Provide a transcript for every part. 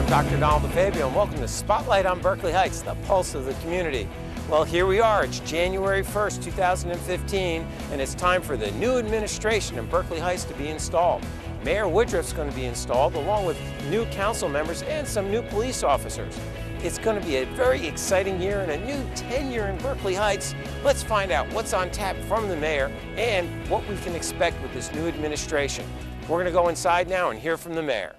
Dr. Donald DeFabio, and welcome to Spotlight on Berkeley Heights, the pulse of the community. Well, here we are. It's January 1st, 2015, and it's time for the new administration in Berkeley Heights to be installed. Mayor Woodruff's going to be installed, along with new council members and some new police officers. It's going to be a very exciting year and a new tenure in Berkeley Heights. Let's find out what's on tap from the mayor and what we can expect with this new administration. We're going to go inside now and hear from the mayor.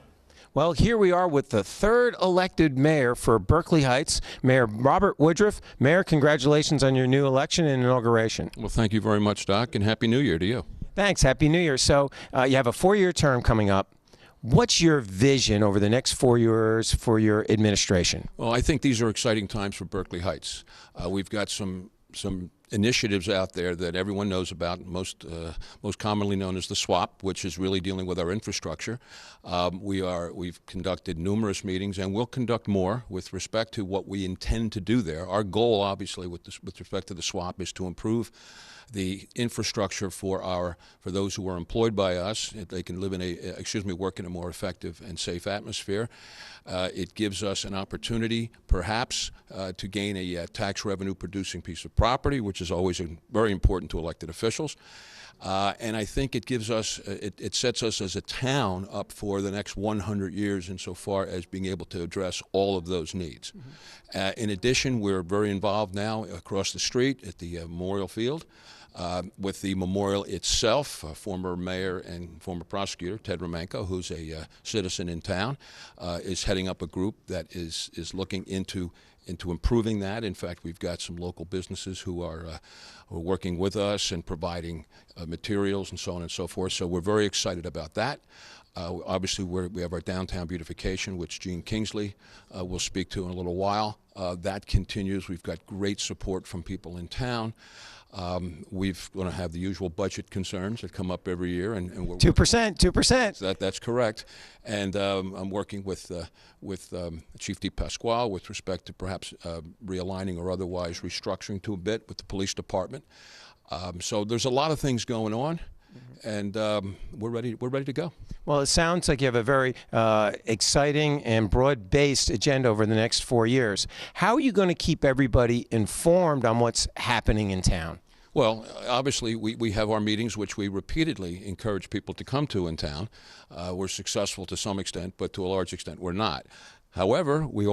Well, here we are with the third elected mayor for Berkeley Heights, Mayor Robert Woodruff. Mayor, congratulations on your new election and inauguration. Well, thank you very much, Doc, and Happy New Year to you. Thanks. Happy New Year. So you have a 4-year term coming up. What's your vision over the next 4 years for your administration? Well, I think these are exciting times for Berkeley Heights. We've got some initiatives out there that everyone knows about, most commonly known as the SWAP, which is really dealing with our infrastructure. We've conducted numerous meetings, and we'll conduct more with respect to what we intend to do there. Our goal, obviously, with respect to the SWAP is to improve the infrastructure for those who are employed by us. They can work in a more effective and safe atmosphere. It gives us an opportunity, perhaps, to gain a tax revenue producing piece of property, which is always very important to elected officials. And I think it gives us, it sets us as a town up for the next 100 years insofar as being able to address all of those needs. Mm-hmm. In addition, we're very involved now across the street at the Memorial Field. With the memorial itself, former mayor and former prosecutor Ted Romanko, who's a citizen in town, is heading up a group that is looking into improving that. In fact, we've got some local businesses who are working with us and providing materials and so on and so forth. So we're very excited about that. Obviously, we have our downtown beautification, which Gene Kingsley will speak to in a little while. That continues. We've got great support from people in town. We're going to have the usual budget concerns that come up every year, and we're 2%. That's correct. And I'm working with Chief DePasquale with respect to perhaps realigning or otherwise restructuring to a bit with the police department. So there's a lot of things going on. And we're ready to go. Well, it sounds like you have a very exciting and broad-based agenda over the next 4 years. How are you going to keep everybody informed on what's happening in town? Well, obviously, we have our meetings, which we repeatedly encourage people to come to in town. We're successful to some extent, but to a large extent, we're not. However, we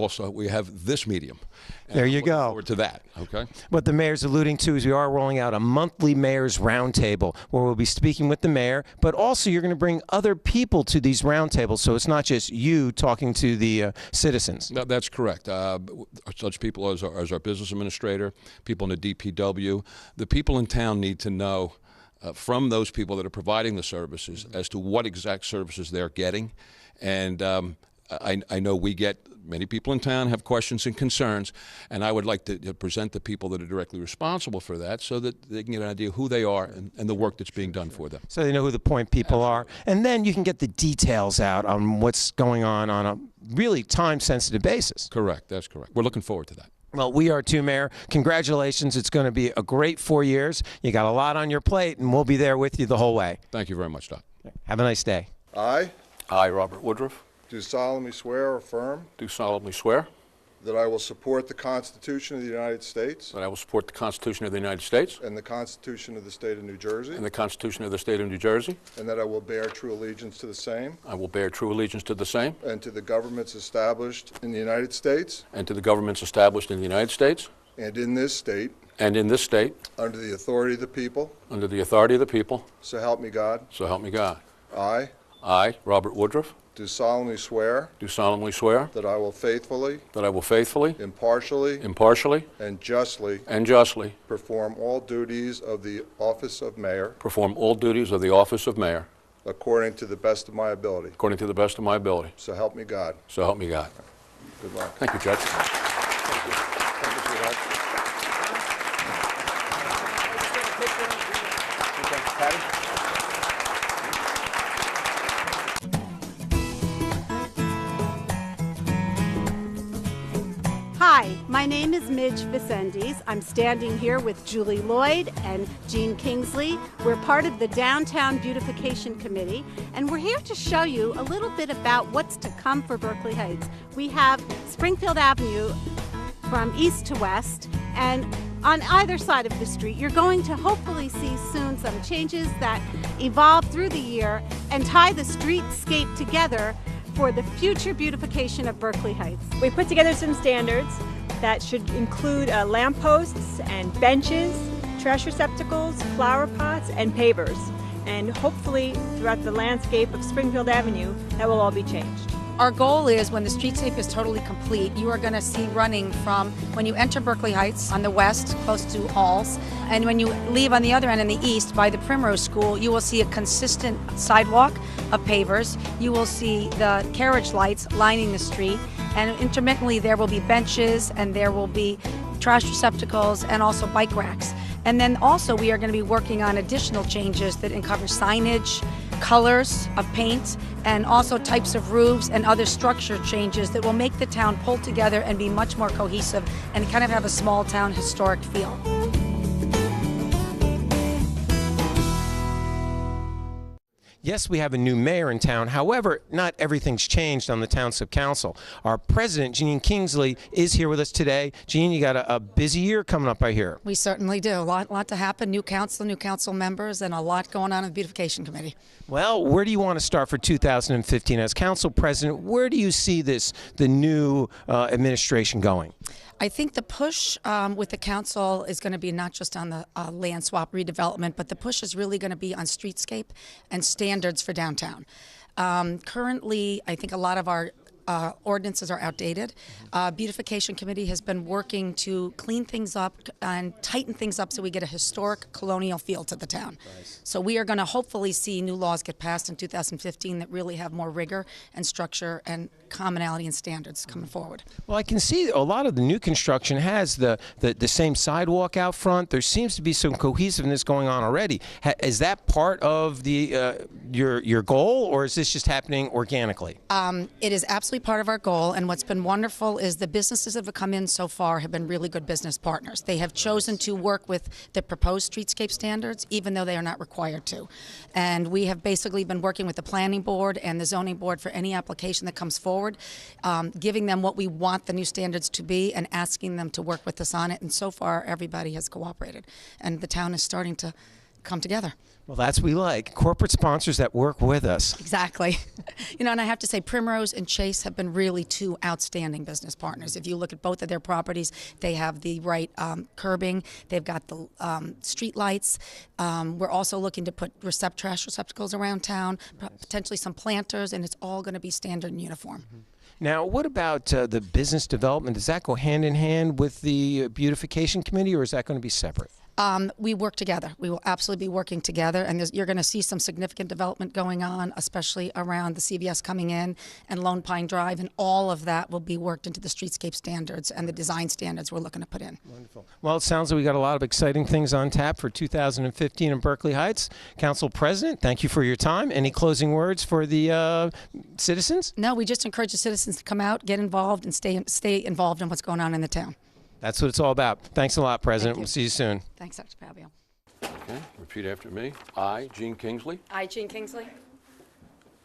have this medium. There you go. Forward to that, okay? What the mayor's alluding to is we are rolling out a monthly mayor's roundtable where we'll be speaking with the mayor, but also you're going to bring other people to these roundtables, so it's not just you talking to the citizens. That's correct. Such people as our business administrator, people in the DPW, the people in town need to know from those people that are providing the services as to what exact services they're getting. And I know many people in town have questions and concerns, and I would like to present the people that are directly responsible for that so that they can get an idea of who they are and the work that's being done for them. So they know who the point people are. And then you can get the details out on what's going on a really time-sensitive basis. Correct. That's correct. We're looking forward to that. Well, we are too, Mayor. Congratulations. It's going to be a great 4 years. You got a lot on your plate, and we'll be there with you the whole way. Thank you very much, Doc. Have a nice day. I Robert Woodruff. do solemnly swear or affirm Do solemnly swear that I will support the Constitution of the United States that I will support the Constitution of the United States and the Constitution of the State of New Jersey, and the Constitution of the State of New Jersey. and that I will bear true allegiance to the same I will bear true allegiance to the same and to the governments established in the United States and to the governments established in the United States and in this state and in this state under the authority of the people, under the authority of the people. so help me God. So help me God. I Robert Woodruff, do solemnly swear do solemnly swear that I will faithfully, impartially, and justly and justly perform all duties of the office of mayor perform all duties of the office of mayor according to the best of my ability. according to the best of my ability. So help me God. So help me God. Good luck. Thank you, Judge. Thank you, sweetheart. Hi, my name is Midge Vicendes. I'm standing here with Julie Lloyd and Jean Kingsley. We're part of the Downtown Beautification Committee, and we're here to show you a little bit about what's to come for Berkeley Heights. We have Springfield Avenue from east to west, and on either side of the street, you're going to hopefully see soon some changes that evolve through the year and tie the streetscape together for the future beautification of Berkeley Heights. We put together some standards that should include lampposts and benches, trash receptacles, flower pots, and pavers. And hopefully throughout the landscape of Springfield Avenue, that will all be changed. Our goal is when the streetscape is totally complete, you are going to see running from when you enter Berkeley Heights on the west, close to Halls, and when you leave on the other end in the east by the Primrose School, you will see a consistent sidewalk of pavers. You will see the carriage lights lining the street, and intermittently there will be benches and there will be trash receptacles and also bike racks. And then also we are going to be working on additional changes that cover signage, colors of paint, and also types of roofs and other structure changes that will make the town pull together and be much more cohesive and kind of have a small town historic feel. Yes, we have a new mayor in town. However, not everything's changed on the Township Council. Our president, Jean Kingsley, is here with us today. Jean, you got a busy year coming up, I hear. We certainly do. A lot to happen. New council members, and a lot going on in the Beautification Committee. Well, where do you want to start for 2015? As council president, where do you see the new administration going? I think the push with the council is going to be not just on the land swap redevelopment, but the push is really going to be on streetscape and standards for downtown. Currently, I think a lot of our ordinances are outdated. Beautification Committee has been working to clean things up and tighten things up so we get a historic colonial feel to the town. Nice. So we are going to hopefully see new laws get passed in 2015 that really have more rigor and structure and commonality and standards coming forward. Well, I can see a lot of the new construction has the same sidewalk out front. There seems to be some cohesiveness going on already. Is that part of the your goal, or is this just happening organically? It is absolutely part of our goal, and what's been wonderful is the businesses that have come in so far have been really good business partners. They have chosen to work with the proposed streetscape standards, even though they are not required to. And we have basically been working with the planning board and the zoning board for any application that comes forward, giving them what we want the new standards to be and asking them to work with us on it. And so far, everybody has cooperated, and the town is starting to come together. Well, that's what we like. Corporate sponsors that work with us. Exactly. And I have to say Primrose and Chase have been really two outstanding business partners. If you look at both of their properties, they have the right curbing. They've got the street lights. We're also looking to put trash receptacles around town, potentially some planters, and it's all going to be standard and uniform. Mm-hmm. Now, what about the business development? Does that go hand in hand with the beautification committee, or is that going to be separate? We work together. We will absolutely be working together, and you're going to see some significant development going on, especially around the CVS coming in and Lone Pine Drive, and all of that will be worked into the streetscape standards and the design standards we're looking to put in. Wonderful. Well, it sounds like we got a lot of exciting things on tap for 2015 in Berkeley Heights. Council President, thank you for your time. Any closing words for the citizens? No, we just encourage the citizens to come out, get involved, and stay involved in what's going on in the town. That's what it's all about. Thanks a lot, President. We'll see you soon. Thanks, Dr. Fabio. Okay, repeat after me. I, Jean Kingsley, I, Jean Kingsley,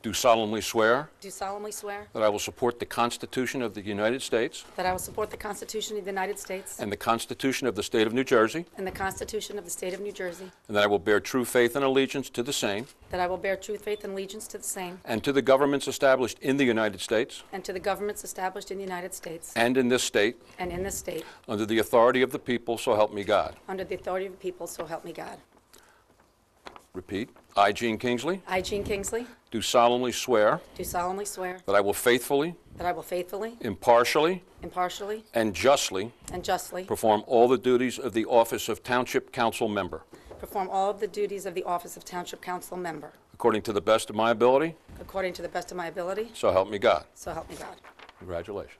do solemnly swear do solemnly swear that I will support the Constitution of the United States that I will support the Constitution of the United States and the Constitution of the State of New Jersey, and the Constitution of the State of New Jersey, and that I will bear true faith and allegiance to the same that I will bear true faith and allegiance to the same and to the governments established in the United States and to the governments established in the United States and in this state and in this state under the authority of the people, so help me God. under the authority of the people, so help me God. Repeat. I, Jean Kingsley, I, Jean Kingsley, do solemnly swear do solemnly swear that I will faithfully, impartially, impartially, and justly perform all the duties of the office of Township Council Member perform all of the duties of the office of Township Council Member according to the best of my ability, according to the best of my ability, so help me God. so help me God. Congratulations.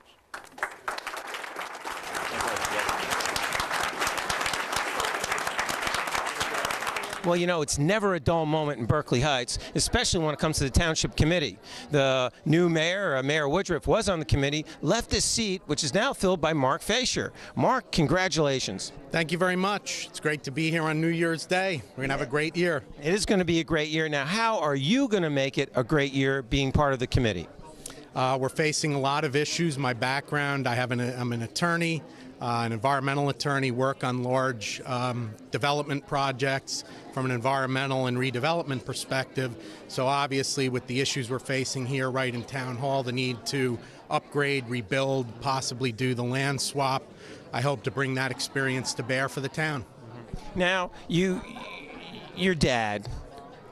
Well, you know, it's never a dull moment in Berkeley Heights, especially when it comes to the Township Committee. The new mayor, Mayor Woodruff, was on the committee, left his seat, which is now filled by Mark Fasher. Mark, congratulations. Thank you very much. It's great to be here on New Year's Day. We're going to have a great year. It is going to be a great year. Now, how are you going to make it a great year being part of the committee? We're facing a lot of issues. My background, I'm an attorney, an environmental attorney, work on large development projects from an environmental and redevelopment perspective. So obviously with the issues we're facing here right in Town Hall, the need to upgrade, rebuild, possibly do the land swap, I hope to bring that experience to bear for the town. Now, your dad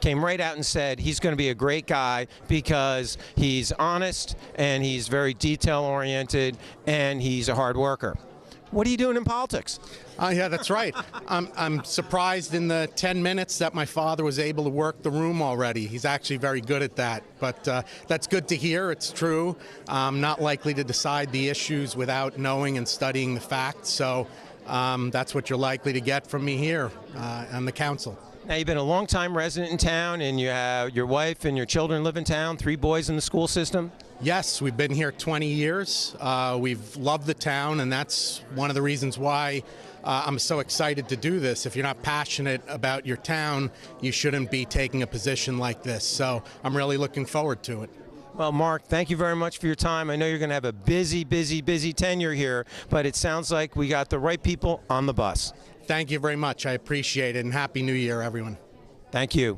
came right out and said he's going to be a great guy because he's honest and he's very detail-oriented and he's a hard worker. What are you doing in politics? Yeah, that's right. I'm surprised in the 10 minutes that my father was able to work the room already. He's actually very good at that. But that's good to hear. It's true. I'm not likely to decide the issues without knowing and studying the facts. So that's what you're likely to get from me here on the council. Now, you've been a long-time resident in town, and you have your wife and your children live in town, 3 boys in the school system. Yes, we've been here 20 years. We've loved the town, and that's one of the reasons why I'm so excited to do this. If you're not passionate about your town, you shouldn't be taking a position like this. So I'm really looking forward to it. Well, Mark, thank you very much for your time. I know you're going to have a busy tenure here, but it sounds like we got the right people on the bus. Thank you very much. I appreciate it, and Happy New Year, everyone. Thank you.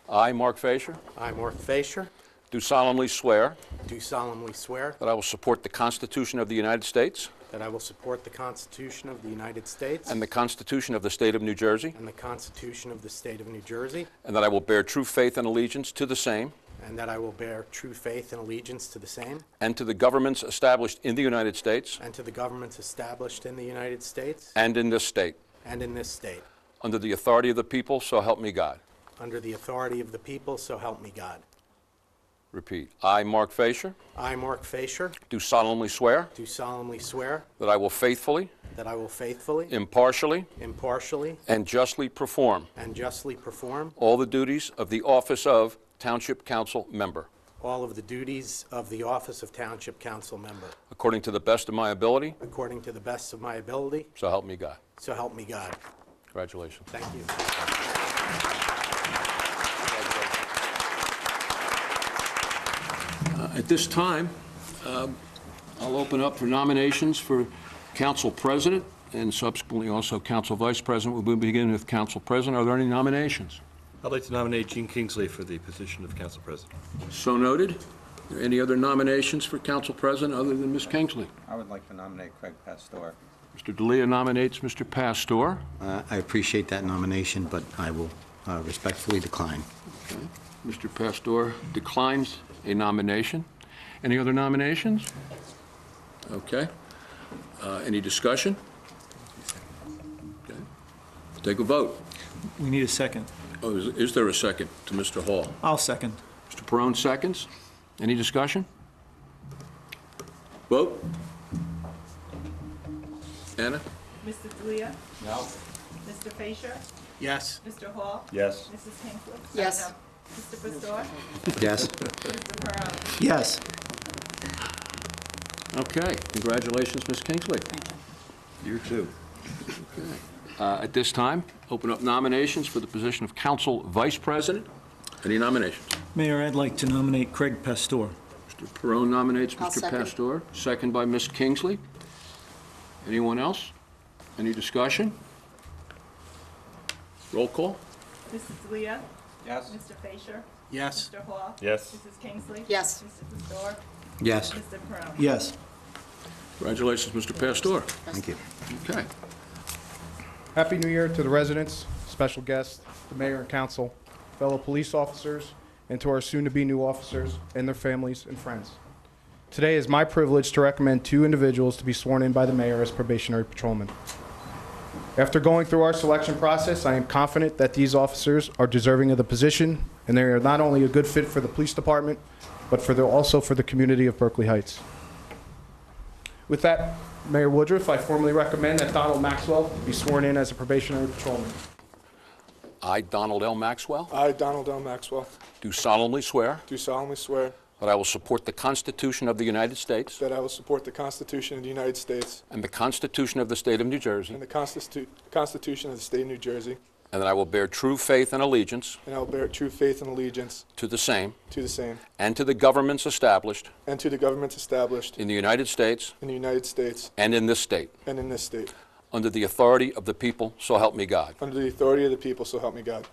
I, Mark Fasher, I, Mark Fasher, do solemnly swear do solemnly swear that I will support the Constitution of the United States that I will support the Constitution of the United States and the Constitution of the State of New Jersey, and the Constitution of the State of New Jersey, and that I will bear true faith and allegiance to the same and that I will bear true faith and allegiance to the same and to the governments established in the United States and to the governments established in the United States and in this state, and in this state, under the authority of the people, so help me God. under the authority of the people, so help me God. Repeat. I, Mark Fasher, I, Mark Fasher, do solemnly swear do solemnly swear that I will faithfully, that I will faithfully, impartially, impartially, and justly perform and justly perform all the duties of the office of Township Council Member, all of the duties of the office of Township Council Member, according to the best of my ability, according to the best of my ability, so help me God. so help me God. Congratulations. Thank you. At this time, I'll open up for nominations for Council President and subsequently also Council Vice President. We'll begin with Council President. Are there any nominations? I'd like to nominate Gene Kingsley for the position of Council President. So noted. Are there any other nominations for Council President other than Ms. Kingsley? I would like to nominate Craig Pastor. Mr. D'Elia nominates Mr. Pastor. I appreciate that nomination, but I will respectfully decline. Okay. Mr. Pastor declines a nomination. Any other nominations? Okay. Any discussion? Okay. Take a vote. We need a second. Oh, is there a second to Mr. Hall? I'll second. Mr. Perone seconds. Any discussion? Vote. Anna? Mr. D'Elia? No. Mr. Fasher? Yes. Mr. Hall? Yes. Mrs. Kingsley? Yes. Mr. Pastor? Yes. Mr. Perone? Yes. Okay. Congratulations, Ms. Kingsley. You too. At this time, open up nominations for the position of Council Vice President. Any nominations? Mayor, I'd like to nominate Craig Pastor. Mr. Perone nominates I'll Mr. second. Pastor, second by Ms. Kingsley. Anyone else? Any discussion? Roll call. Mrs. D'Elia? Yes. Mr. Fasher? Yes. Mr. Hall? Yes. Mrs. Kingsley? Yes. Mr. Pastor? Yes. Mr. Perone? Yes. Congratulations, Mr. Pastor. Thank you. Okay. Happy New Year to the residents, special guests, the mayor and council, fellow police officers, and to our soon-to-be new officers and their families and friends. Today is my privilege to recommend 2 individuals to be sworn in by the mayor as probationary patrolmen. After going through our selection process, I am confident that these officers are deserving of the position, and they are not only a good fit for the police department, but also for the community of Berkeley Heights. With that, Mayor Woodruff, I formally recommend that Donald Maxwell be sworn in as a probationary patrolman. I, Donald L. Maxwell, I, Donald L. Maxwell, do solemnly swear do solemnly swear that I will support the Constitution of the United States that I will support the Constitution of the United States and the Constitution of the State of New Jersey, and the Constitution of the State of New Jersey, and that I will bear true faith and allegiance and I will bear true faith and allegiance to the same to the same and to the governments established and to the governments established in the United States in the United States and in this state, and in this state, under the authority of the people, so help me God. under the authority of the people, so help me God.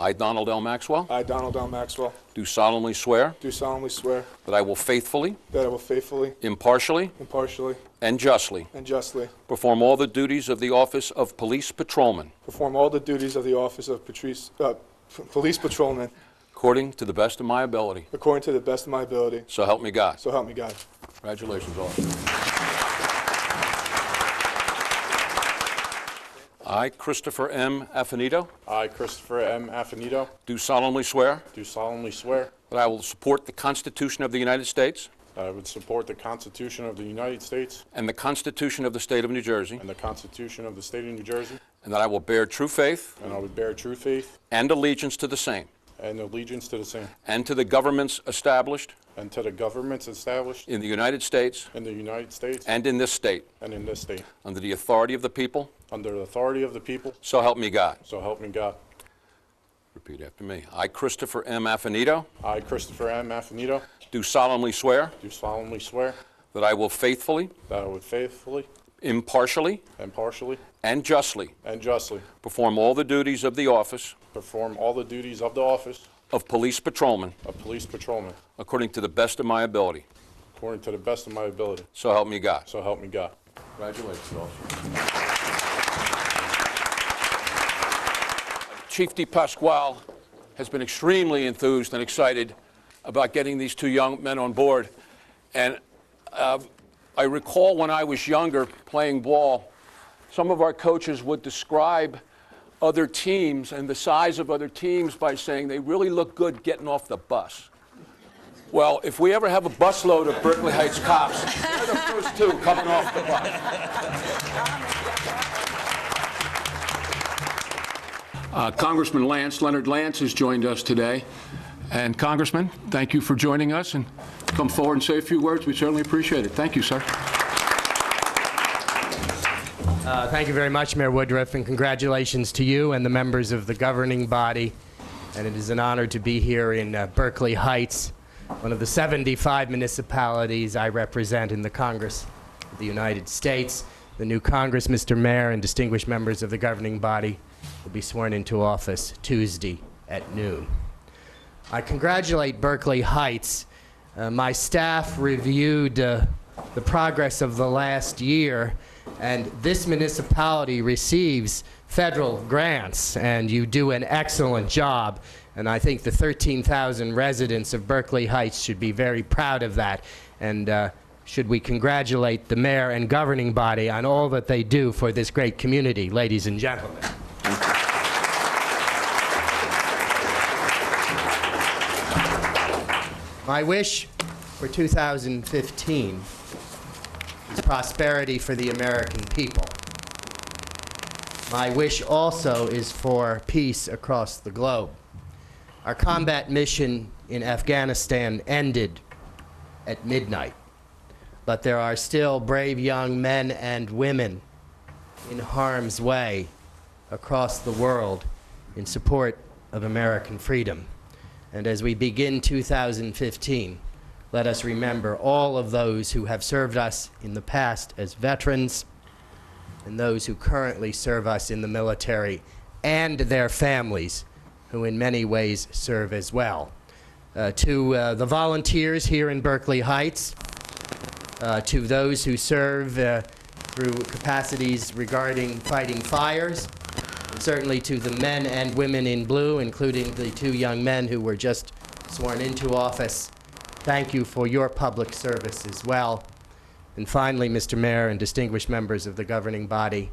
I, Donald L. Maxwell, I, Donald L. Maxwell, do solemnly swear do solemnly swear that I will faithfully, that I will faithfully, impartially, impartially, and justly and justly perform all the duties of the office of Police Patrolman perform all the duties of the office of Police Patrolman according to the best of my ability. according to the best of my ability, So help me God. so help me God. Congratulations, officer. I, Christopher M. Affinito, I, Christopher M. Affinito, do solemnly swear do solemnly swear that I will support the Constitution of the United States that I would support the Constitution of the United States and the Constitution of the State of New Jersey, and the Constitution of the State of New Jersey, and that I will bear true faith and I would bear true faith and allegiance to the same and allegiance to the same, and to the governments established and to the governments established in the United States in the United States and in this state, and in this state, under the authority of the people, under the authority of the people, so help me God. so help me God. Repeat after me. I, Christopher M. Affinito, I, Christopher M. Affinito, do solemnly swear do solemnly swear that I will faithfully, that I would faithfully, impartially, impartially, and justly and justly perform all the duties of the office perform all the duties of the office of Police Patrolman of Police Patrolman according to the best of my ability. according to the best of my ability, So help me God. so help me God. Congratulations, officer. Chief DePasquale has been extremely enthused and excited about getting these two young men on board. And I recall when I was younger playing ball, some of our coaches would describe other teams and the size of other teams by saying they really look good getting off the bus. Well, if we ever have a busload of Berkeley Heights cops, they're the first two coming off the bus. Congressman Leonard Lance has joined us today. And Congressman, thank you for joining us, and come forward and say a few words. We certainly appreciate it. Thank you, sir. Thank you very much, Mayor Woodruff, and congratulations to you and the members of the governing body. And it is an honor to be here in Berkeley Heights, one of the 75 municipalities I represent in the Congress of the United States. The new Congress, Mr. Mayor, and distinguished members of the governing body will be sworn into office Tuesday at noon. I congratulate Berkeley Heights. My staff reviewed the progress of the last year, and this municipality receives federal grants, and you do an excellent job. And I think the 13,000 residents of Berkeley Heights should be very proud of that. And should we congratulate the mayor and governing body on all that they do for this great community, ladies and gentlemen. My wish for 2015 is prosperity for the American people. My wish also is for peace across the globe. Our combat mission in Afghanistan ended at midnight, but there are still brave young men and women in harm's way across the world in support of American freedom. And as we begin 2015, let us remember all of those who have served us in the past as veterans and those who currently serve us in the military and their families, who in many ways serve as well. To the volunteers here in Berkeley Heights, to those who serve through capacities regarding fighting fires, and certainly to the men and women in blue, including the two young men who were just sworn into office, thank you for your public service as well. And finally, Mr. Mayor and distinguished members of the governing body,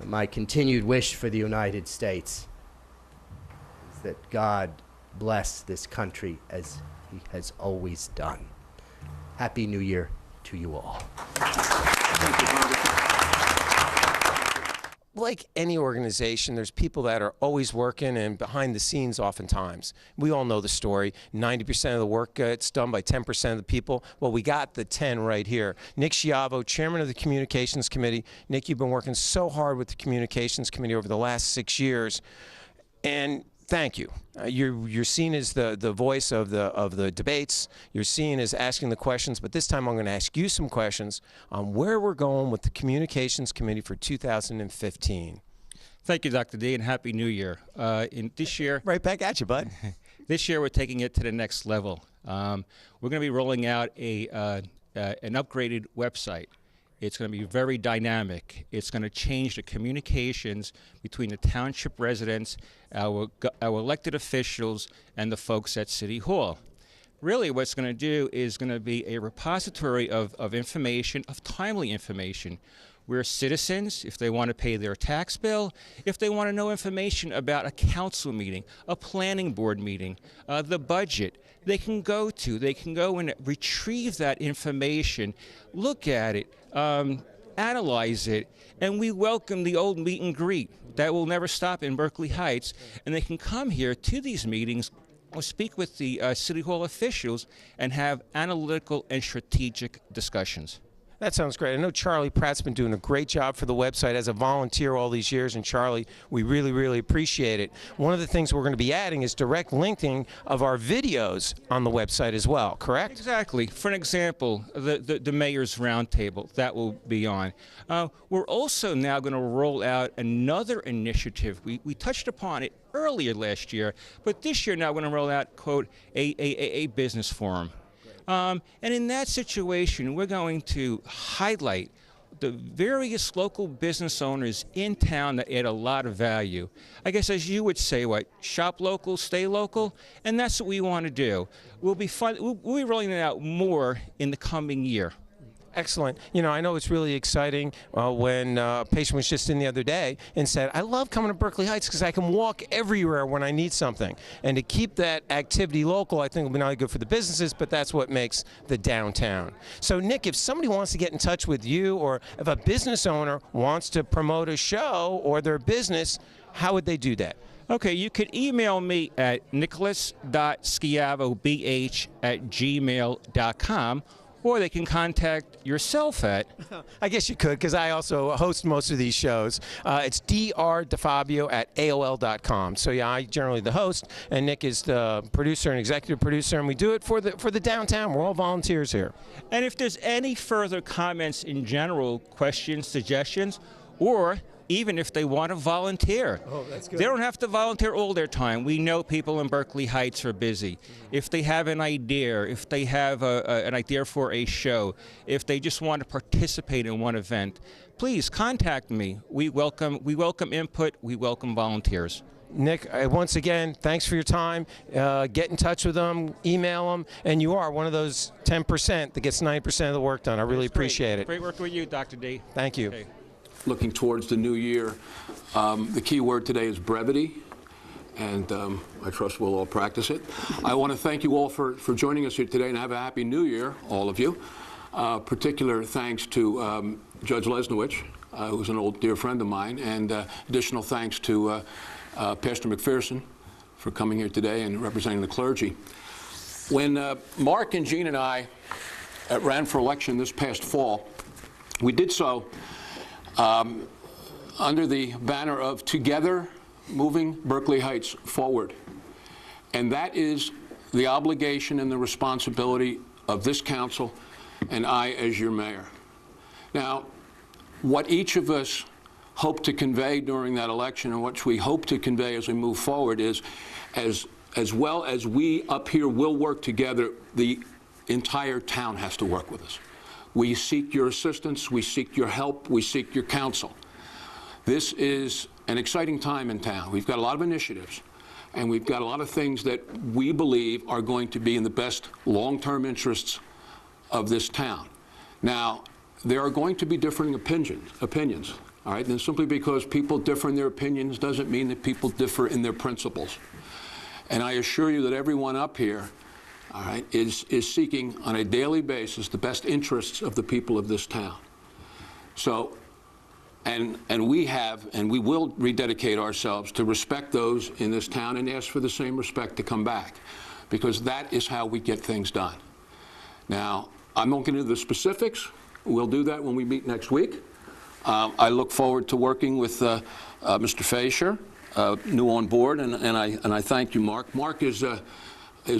my continued wish for the United States is that God bless this country as He has always done. Happy New Year to you all. like any organization, there's people that are always working and behind the scenes oftentimes. We all know the story. 90% of the work gets done by 10% of the people. Well, we got the 10 right here. Nick Schiavo, chairman of the Communications Committee. Nick, you've been working so hard with the Communications Committee over the last 6 years. And thank you. You're seen as the voice of the debates. You're seen as asking the questions, but this time I'm going to ask you some questions on where we're going with the Communications Committee for 2015. Thank you, Dr. D, and Happy New Year. In this year, right back at you, bud. This year we're taking it to the next level. We're going to be rolling out an upgraded website. It's going to be very dynamic. It's going to change the communications between the township residents, our elected officials, and the folks at City Hall. Really what it's going to do is going to be a repository of information, of timely information, where citizens, if they want to pay their tax bill, if they want to know information about a council meeting, a planning board meeting, the budget, they can go and retrieve that information, look at it, analyze it, and we welcome the old meet and greet that will never stop in Berkeley Heights, and they can come here to these meetings or speak with the City Hall officials and have analytical and strategic discussions. That sounds great. I know Charlie Pratt's been doing a great job for the website as a volunteer all these years, and Charlie, we really, really appreciate it. One of the things we're going to be adding is direct linking of our videos on the website as well, correct? Exactly. For an example, the Mayor's Roundtable, that will be on. We're also now going to roll out another initiative. We touched upon it earlier last year, but this year now we're going to roll out, quote, a business forum. And in that situation, we're going to highlight the various local business owners in town that add a lot of value. I guess as you would say, what, shop local, stay local? And that's what we want to do. We'll be rolling it out more in the coming year. Excellent. You know, I know it's really exciting when a patient was just in the other day and said, I love coming to Berkeley Heights because I can walk everywhere when I need something. And to keep that activity local, I think will be not only good for the businesses, but that's what makes the downtown. So, Nick, if somebody wants to get in touch with you, or if a business owner wants to promote a show or their business, how would they do that? Okay, you could email me at nicholas.schiavobh@gmail.com, or they can contact yourself at... I guess you could, because I also host most of these shows. It's drdefabio@aol.com. So yeah, I generally the host, and Nick is the producer and executive producer, and we do it for the downtown. We're all volunteers here. And if there's any further comments in general, questions, suggestions, or even if they want to volunteer. Oh, that's good. They don't have to volunteer all their time. We know people in Berkeley Heights are busy. If they have an idea, if they have an idea for a show, if they just want to participate in one event, please contact me. We welcome input. We welcome volunteers. Nick, once again, thanks for your time. Get in touch with them, email them, and you are one of those 10% that gets 90% of the work done. I really appreciate it. Great working with you, Dr. D. Thank you. Okay. Looking towards the new year, the key word today is brevity, and I trust we'll all practice it. I want to thank you all for joining us here today, and have a happy new year, all of you. Particular thanks to Judge Lesnowich, who's an old dear friend of mine, and additional thanks to Pastor McPherson for coming here today and representing the clergy. When Mark and Jean and I ran for election this past fall, we did so under the banner of Together Moving Berkeley Heights Forward. And that is the obligation and the responsibility of this council and I as your mayor. Now, what each of us hope to convey during that election, and what we hope to convey as we move forward, is as well as we up here will work together, the entire town has to work with us. We seek your assistance, we seek your help, we seek your counsel. This is an exciting time in town. We've got a lot of initiatives, and we've got a lot of things that we believe are going to be in the best long-term interests of this town. Now, there are going to be differing opinions, all right? And simply because people differ in their opinions doesn't mean that people differ in their principles. And I assure you that everyone up here, all right, is seeking on a daily basis the best interests of the people of this town. So And we have, and we will rededicate ourselves to respect those in this town and ask for the same respect to come back, because that is how we get things done. Now, I'm not going into the specifics. We'll do that when we meet next week. I look forward to working with Mr. Fasher, new on board, and I thank you, Mark. Mark is a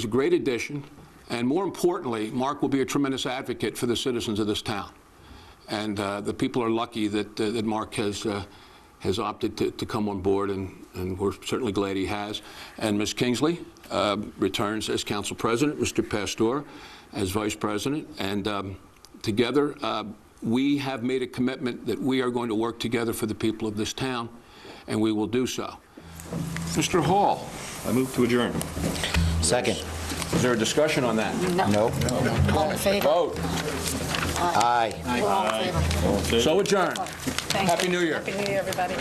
great addition, and more importantly, Mark will be a tremendous advocate for the citizens of this town. And the people are lucky that Mark has opted to come on board, and we're certainly glad he has. And Ms. Kingsley returns as council president, Mr. Pastor as vice president, and together we have made a commitment that we are going to work together for the people of this town, and we will do so. Mr. Hall. I move to adjourn. Second. Is there a discussion on that? No. All in favor? Vote. Aye. We're all in favor. So adjourned. Thank Happy you. New Year. Happy New Year, everybody.